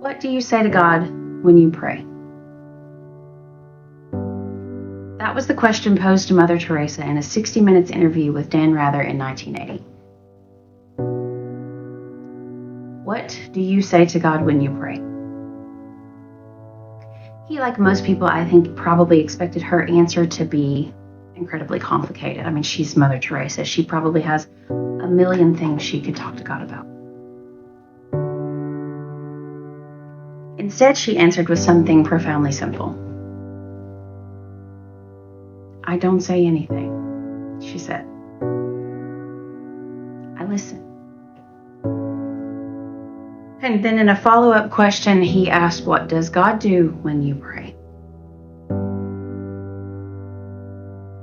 What do you say to God when you pray? That was the question posed to Mother Teresa in a 60 Minutes interview with Dan Rather in 1980. What do you say to God when you pray? He, like most people, I think, probably expected her answer to be incredibly complicated. I mean, she's Mother Teresa. She probably has a million things she could talk to God about. Instead, she answered with something profoundly simple. I don't say anything, she said. I listen. And then in a follow-up question, he asked, what does God do when you pray?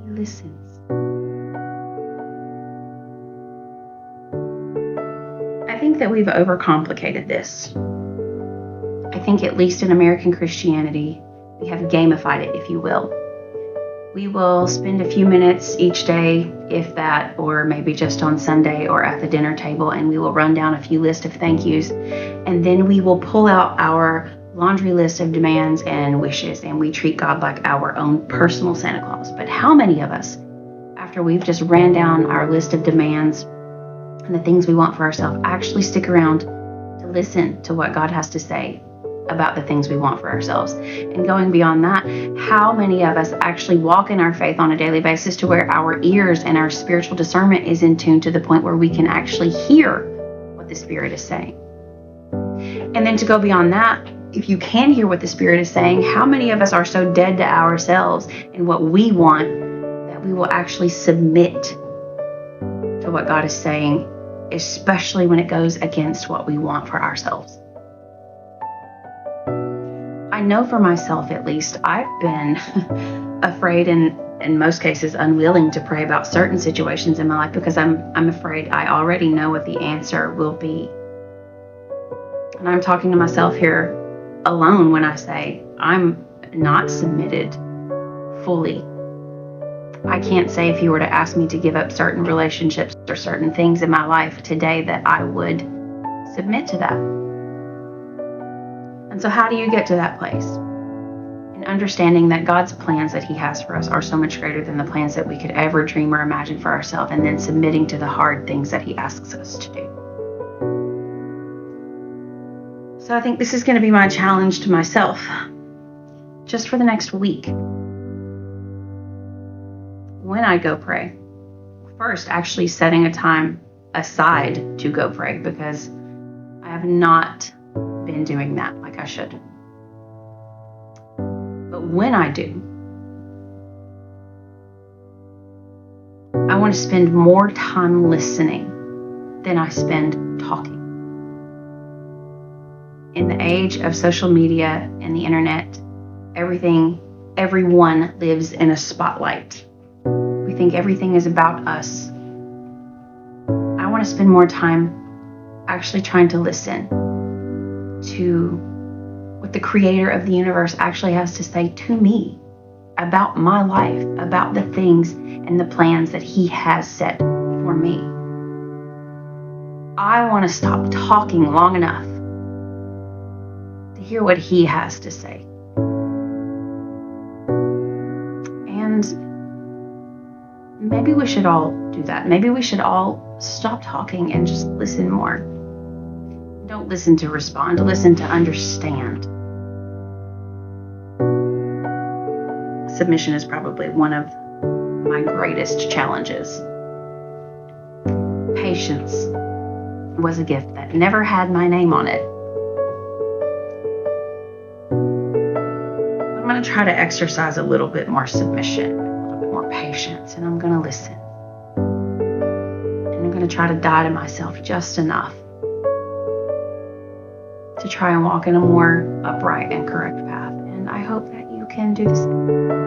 He listens. I think that we've overcomplicated this. I think, at least in American Christianity, we have gamified it, if you will. We will spend a few minutes each day, if that, or maybe just on Sunday or at the dinner table, and we will run down a few lists of thank yous, and then we will pull out our laundry list of demands and wishes, and we treat God like our own personal Santa Claus. But how many of us, after we've just ran down our list of demands and the things we want for ourselves, actually stick around to listen to what God has to say about the things we want for ourselves? And going beyond that, how many of us actually walk in our faith on a daily basis to where our ears and our spiritual discernment is in tune to the point where we can actually hear what the Spirit is saying? And then to go beyond that, if you can hear what the Spirit is saying, how many of us are so dead to ourselves and what we want that we will actually submit to what God is saying, especially when it goes against what we want for ourselves? I know for myself, at least, I've been afraid and in most cases unwilling to pray about certain situations in my life because I'm afraid I already know what the answer will be. And I'm talking to myself here alone when I say I'm not submitted fully. I can't say if you were to ask me to give up certain relationships or certain things in my life today that I would submit to that. And so how do you get to that place? In understanding that God's plans that He has for us are so much greater than the plans that we could ever dream or imagine for ourselves, and then submitting to the hard things that He asks us to do. So I think this is going to be my challenge to myself, just for the next week. When I go pray, first actually setting a time aside to go pray, because I have not been doing that like I should. But when I do, I want to spend more time listening than I spend talking. In the age of social media and the internet, everyone lives in a spotlight. We think everything is about us. I want to spend more time actually trying to listen to what the Creator of the universe actually has to say to me about my life, about the things and the plans that He has set for me. I want to stop talking long enough to hear what He has to say. And maybe we should all do that. Maybe we should all stop talking and just listen more. Don't listen to respond, listen to understand. Submission is probably one of my greatest challenges. Patience was a gift that never had my name on it. I'm going to try to exercise a little bit more submission, a little bit more patience, and I'm going to listen. And I'm going to try to die to myself just enough to try and walk in a more upright and correct path. And I hope that you can do the same.